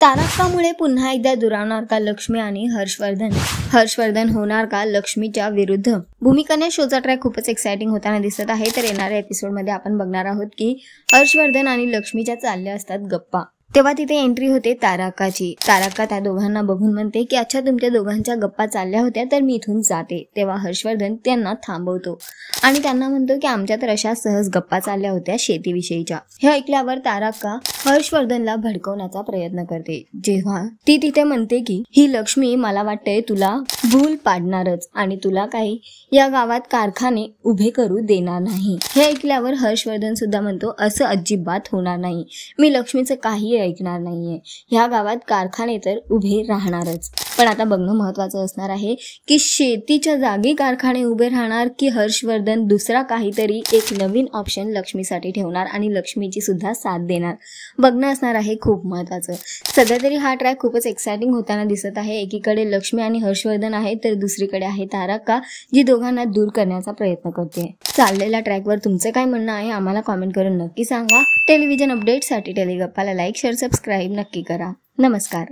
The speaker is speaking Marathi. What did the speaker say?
तारकामुळे पुन्हा एकदा दुरावणार का लक्ष्मी आणि हर्षवर्धन होणार का लक्ष्मीच्या विरुद्ध? भूमिकाने शोचा ट्रॅक खूपच एक्साइटिंग होताना दिसत आहे। तर येणाऱ्या एपिसोडमध्ये आपण बघणार आहोत की हर्षवर्धन आणि लक्ष्मीच्या चालल्या असतात गप्पा, तेव्हा तिथे एंट्री होते तारकाची। तारका त्या दोघांना बघून म्हणते की अच्छा तुमच्या दोघांच्या गप्पा चालल्या होत्या तर मी इथून जाते। तेव्हा हर्षवर्धन त्यांना थांबवतो आणि त्यांना म्हणतो की आमच्या तर अशा सहज गप्पा चालल्या होत्या शेतीविषयीच्या। हे ऐकल्यावर तारका हर्षवर्धनला भडकवण्याचा प्रयत्न करते, जेव्हा ती तिथे म्हणते की ही लक्ष्मी मला वाटतंय तुला भूल पाडणारच आणि तुला काही या गावात कारखाने उभे करू देणार नाही। हे ऐकल्यावर हर्षवर्धन सुद्धा म्हणतो असं अजिबात होणार नाही, मी लक्ष्मीचं काही ऐकणार नाहीये, ह्या गावात कारखाने तर उभे राहणारच। पण आता बघणं महत्वाचं असणार आहे की शेतीच्या जागी कारखाने उभे राहणार की हर्षवर्धन दुसरा काहीतरी एक नवीन ऑप्शन लक्ष्मीसाठी ठेवणार आणि लक्ष्मीची सुद्धा साथ देणार, बघणं असणार आहे खूप महत्वाचं। सध्या तरी हा ट्रॅक खूपच एक्साइटिंग होताना दिसत आहे। एकीकडे लक्ष्मी आणि हर्षवर्धन आहे तर दुसरीकडे आहे तारका, जी दोघांना दूर करण्याचा प्रयत्न करते। चाललेल्या ट्रॅकवर तुमचं काय म्हणणं आहे आम्हाला कॉमेंट करून नक्की सांगा। टेलिव्हिजन अपडेटसाठी टेलिगप्पाला लाईक शेअर सबस्क्राईब नक्की करा। नमस्कार।